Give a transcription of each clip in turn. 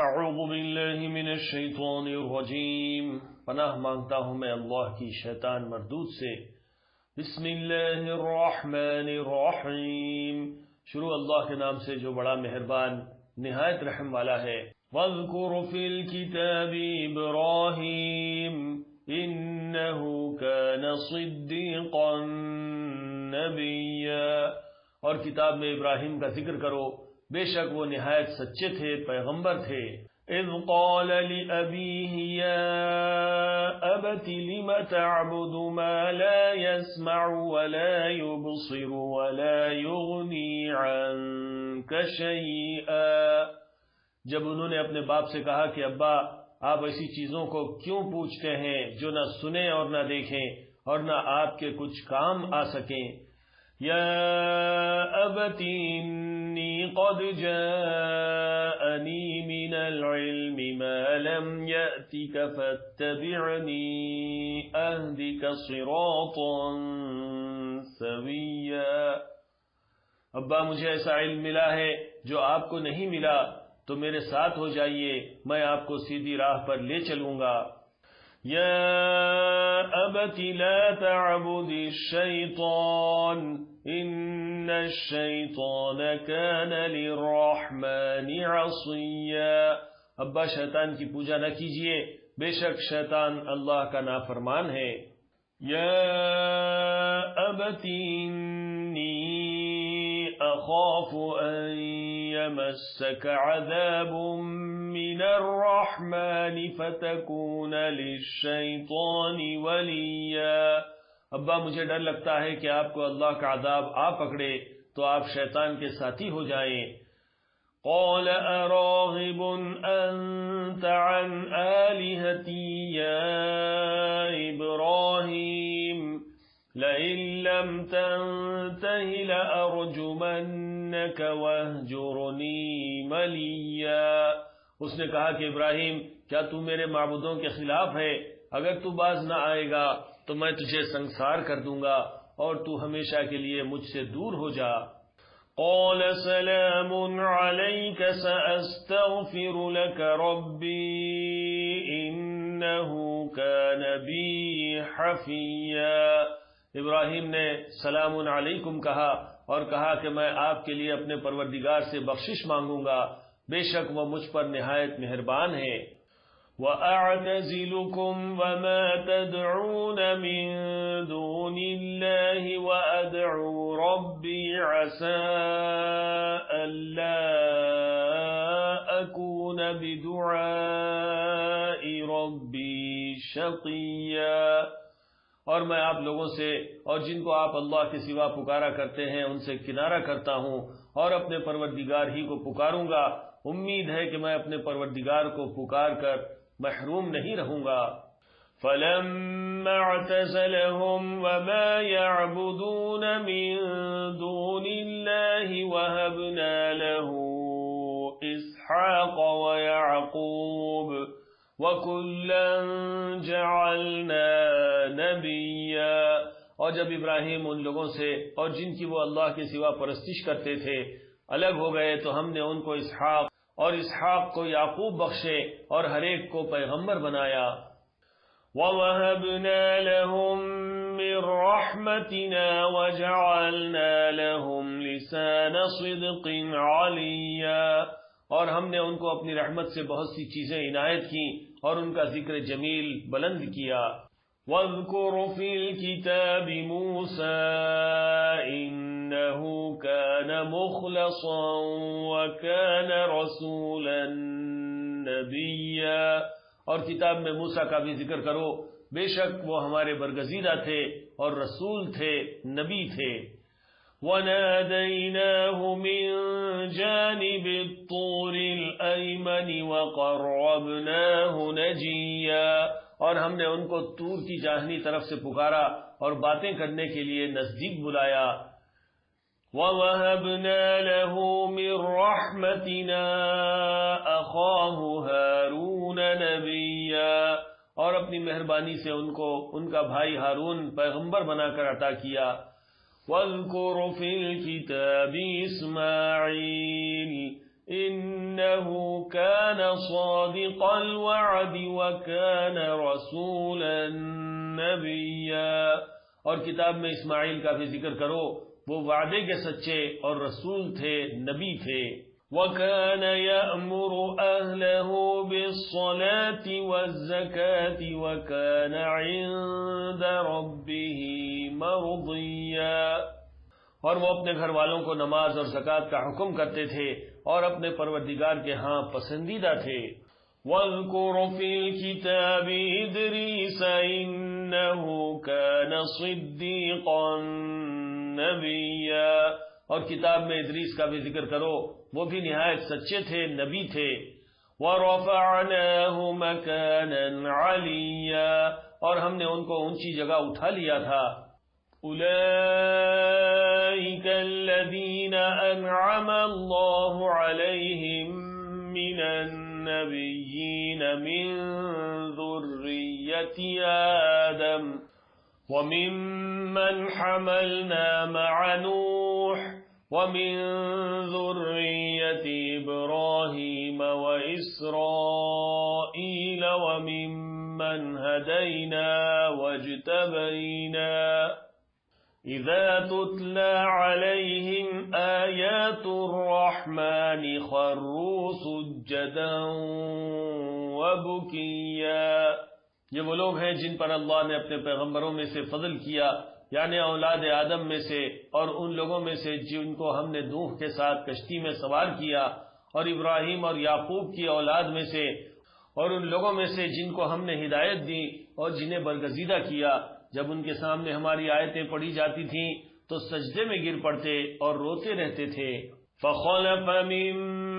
اعوذ باللہ من الشیطان الرجیم، پناہ مانگتا ہوں میں اللہ کی شیطان مردود سے۔ بسم اللہ الرحمن الرحیم، شروع اللہ کے نام سے جو بڑا مہربان نہایت رحم والا ہے۔ وَاذْكُرْ فِي الْكِتَابِ إِبْرَاهِيمَ إِنَّهُ كَانَ صِدِّيقًا نَبِيًّا، اور کتاب میں ابراہیم کا ذکر کرو، بے شک وہ نہایت سچے تھے، پیغمبر تھے۔ اذ قال لأبيه يا أبت لم تعبد ما لا يسمع ولا يبصر ولا يغني عنك شيئا، جب انہوں نے اپنے باپ سے کہا کہ ابا آپ ایسی چیزوں کو کیوں پوچھتے ہیں جو نہ سنیں اور نہ دیکھیں اور نہ آپ کے کچھ کام آ سکیں۔ یا ابت انی قد جاءنی من العلم ما لم یأتک فاتبعنی اہدک صراطا سویا، ابا مجھے ایسا علم ملا ہے جو آپ کو نہیں ملا، تو میرے ساتھ ہو جائیے، میں آپ کو سیدھی راہ پر لے چلوں گا۔ یا ابت لا تعبد الشیطان ان الشیطان کان للرحمن عصیا، ابا شیطان کی پوجا نہ کیجیے، بے شک شیطان اللہ کا نافرمان ہے۔ یا ابت انی اخاف ان یمسک عذاب من الرحمن فتکون للشیطان ولیا، ابا مجھے ڈر لگتا ہے کہ آپ کو اللہ کا عذاب آ پکڑے تو آپ شیطان کے ساتھی ہو جائیں۔ قال اراغب انت عن آلہتی یا ابراہیم لئن لم تنتہ لأرجمنک واہجرنی ملیا، اس نے کہا کہ ابراہیم کیا تو میرے معبودوں کے خلاف ہے؟ اگر تو باز نہ آئے گا تو میں تجھے سنسار کر دوں گا اور تو ہمیشہ کے لیے مجھ سے دور ہو جا۔ قال سلام علیک سأستغفر لک ربی انہ کان بی حفیا، ابراہیم نے سلام علیکم کہا اور کہا کہ میں آپ کے لیے اپنے پروردگار سے بخشش مانگوں گا، بے شک وہ مجھ پر نہایت مہربان ہے۔ وَأَعْتَزِلُكُمْ وَمَا تَدْعُونَ مِن دُونِ اللَّهِ وَأَدْعُو رَبِّي عَسَىٰ أَلَّا أَكُونَ بِدُعَاءِ رَبِّي شَقِيًّا، اور میں آپ لوگوں سے اور جن کو آپ اللہ کے سوا پکارا کرتے ہیں ان سے کنارہ کرتا ہوں اور اپنے پروردگار ہی کو پکاروں گا، امید ہے کہ میں اپنے پروردگار کو پکار کر محروم نہیں رہوں گا۔ فَلَمَّا اعْتَزَلَهُمْ وَمَا يَعْبُدُونَ مِن دُونِ اللَّهِ وَهَبْنَا لَهُ إِسْحَاقَ وَيَعْقُوبَ وَكُلًّا جَعَلْنَا نَبِيًّا، اور جب ابراہیم ان لوگوں سے اور جن کی وہ اللہ کے سوا پرستش کرتے تھے الگ ہو گئے تو ہم نے ان کو اسحاق اور اسحاق کو یعقوب بخشے اور ہر ایک کو پیغمبر بنایا۔ وَوَهَبْنَا لَهُم مِّن رَّحْمَتِنَا وَجَعَلْنَا لَهُمْ لِسَانَ صِدْقٍ عَلِيًّا، اور ہم نے ان کو اپنی رحمت سے بہت سی چیزیں عنایت کی اور ان کا ذکر جمیل بلند کیا۔ وَاذْكُرْ فِي الْكِتَابِ مُوسَىٰ إِنَّهُ كَانَ مُخْلَصًا وَكَانَ رَسُولًا نَبِيًّا، اور کتاب میں موسیٰ کا بھی ذکر کرو، بے شک وہ ہمارے برگزیدہ تھے اور رسول تھے، نبی تھے۔ وَنَادَيْنَاهُ مِن جَانِبِ الطُّورِ الْأَيْمَنِ وَقَرَّبْنَاهُ نَجِيًّا، اور ہم نے ان کو طور کی داہنی طرف سے پکارا اور باتیں کرنے کے لیے نزدیک بلایا۔ وَوَهَبْنَا لَهُ مِن رَّحْمَتِنَا أَخَاهُ هَارُونَ نَبِيًّا، اور اپنی مہربانی سے ان کو ان کا بھائی ہارون پیغمبر بنا کر عطا کیا۔ وَاذْكُرْ فِي الْكِتَابِ إِسْمَاعِيلَ إنه كان صادق الوعد وكان رسولا نبيا۔ اور کتاب میں اسماعیل کا بھی ذکر کرو، وہ وعدے کے سچے اور رسول تھے، نبی تھے۔ وَكَانَ يَأْمُرُ أَهْلَهُ بِالصَّلَاةِ وَالزَّكَاةِ وَكَانَ عِندَ رَبِّهِ مَرْضِيًّا۔ اور وہ اپنے گھر والوں کو نماز اور زکوٰۃ کا حکم کرتے تھے اور اپنے پروردگار کے ہاں پسندیدہ تھے۔ وَاذْكُرْ فِي الْكِتَابِ إِدْرِيسَ إِنَّهُ كَانَ صِدِّيقًا نَبِيًّا۔ اور کتاب میں ادریس کا بھی ذکر کرو، وہ بھی نہایت سچے تھے، نبی تھے۔ وَرَفَعْنَاهُ مَكَانًا عَلِيًّا۔ اور ہم نے ان کو اونچی جگہ اٹھا لیا تھا۔ أُولَئِكَ الَّذِينَ أَنْعَمَ اللَّهُ عَلَيْهِمْ مِنَ النَّبِيِّينَ مِنْ ذُرِّيَّةِ آدَمَ وَمِمَّنْ حَمَلْنَا مَعَ نُوحٍ وَمِنْ ذُرِّيَّةِ إِبْرَاهِيمَ وَإِسْرَائِيلَ وَمِمَّنْ هَدَيْنَا وَاجْتَبَيْنَا إِذَا تُتْلَى عَلَيْهِمْ آيَاتُ الرَّحْمَنِ خَرُّوا سُجَّدًا وَبُكِيًّا۔ یہ وہ لوگ ہیں جن پر اللہ نے اپنے پیغمبروں میں سے فضل کیا، یعنی اولاد آدم میں سے اور ان لوگوں میں سے جن کو ہم نے نوح کے ساتھ کشتی میں سوار کیا، اور ابراہیم اور یعقوب کی اولاد میں سے، اور ان لوگوں میں سے جن کو ہم نے ہدایت دی اور جنہیں برگزیدہ کیا۔ جب ان کے سامنے ہماری آیتیں پڑھی جاتی تھیں تو سجدے میں گر پڑتے اور روتے رہتے تھے۔ فَخَلَفَ مِن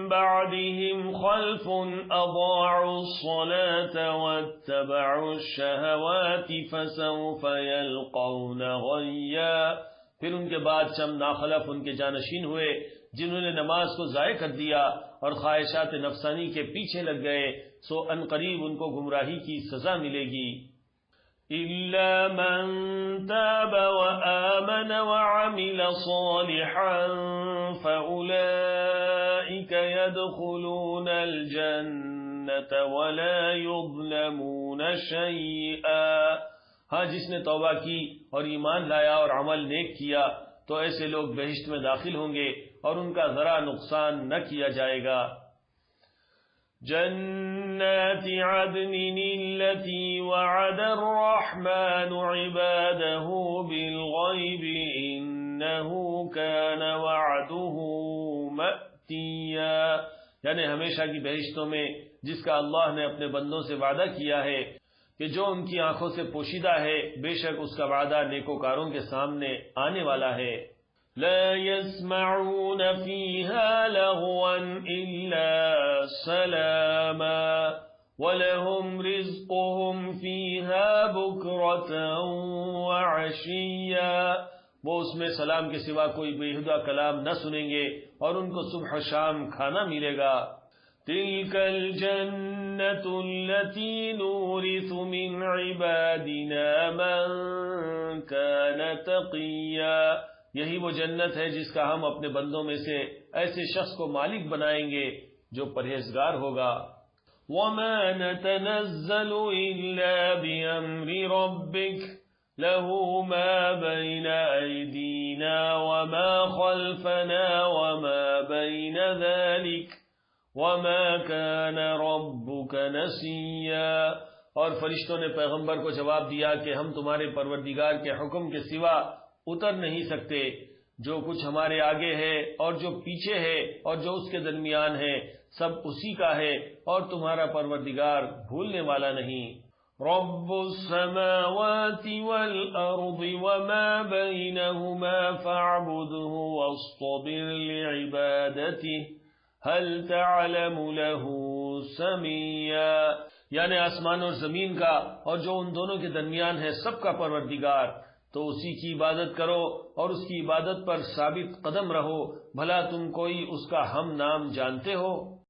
بَعْدِهِمْ خَلْفٌ أَضَاعُوا الصَّلَاةَ وَاتَّبَعُوا الشَّهَوَاتِ فَسَوْفَ يَلْقَوْنَ غَيًّا۔ پھر ان کے بعد چند ناخلف ان کے جانشین ہوئے جنہوں نے نماز کو ضائع کر دیا اور خواہشات نفسانی کے پیچھے لگ گئے، سو ان قریب ان کو گمراہی کی سزا ملے گی۔ إِلَّا مَن تَابَ وَآمَنَ وَعَمِلَ صَالِحًا فَأُولَئِكَ يَدْخُلُونَ الْجَنَّةَ وَلَا يُظْلَمُونَ شَيْئًا۔ ہاں، جس نے توبہ کی اور ایمان لایا اور عمل نیک کیا تو ایسے لوگ بہشت میں داخل ہوں گے اور ان کا ذرا نقصان نہ کیا جائے گا۔ جنات عدن التي وعد الرحمن عباده بالغيب إنه كان وعده مأتيا۔ یعنی ہمیشہ کی بہشتوں میں جس کا اللہ نے اپنے بندوں سے وعدہ کیا ہے کہ جو ان کی آنکھوں سے پوشیدہ ہے، بے شک اس کا وعدہ نیکوکاروں کے سامنے آنے والا ہے۔ لا يسمعون فيها لغوا إلا سلاما ولهم رزقهم فيها بكرة وعشيا۔ وہ اس میں سلام کے سوا کوئی بےہودہ کلام نہ سنیں گے اور ان کو صبح و شام کھانا ملے گا۔ تلك الجنة التي نورث من عبادنا من كان تقيا۔ یہی وہ جنت ہے جس کا ہم اپنے بندوں میں سے ایسے شخص کو مالک بنائیں گے جو پرہیزگار ہوگا۔ وَمَا نَتَنَزَّلُ إِلَّا بِأَمْرِ رَبِّكَ لَهُ مَا بَيْنَ أَيْدِينَا وَمَا خَلْفَنَا وَمَا بَيْنَ ذَلِكَ وَمَا كَانَ رَبُّكَ نَسِيًّا۔ اور فرشتوں نے پیغمبر کو جواب دیا کہ ہم تمہارے پروردگار کے حکم کے سوا اتر نہیں سکتے۔ جو کچھ ہمارے آگے ہے اور جو پیچھے ہے اور جو اس کے درمیان ہے سب اسی کا ہے، اور تمہارا پروردگار بھولنے والا نہیں۔ رب السماوات والأرض وما بينهما فاعبده واصطبر لعبادته هل تعلم له سميا۔ یعنی آسمان اور زمین کا اور جو ان دونوں کے درمیان ہے سب کا پروردگار، تو اسی کی عبادت کرو اور اس کی عبادت پر ثابت قدم رہو، بھلا تم کوئی اس کا ہم نام جانتے ہو؟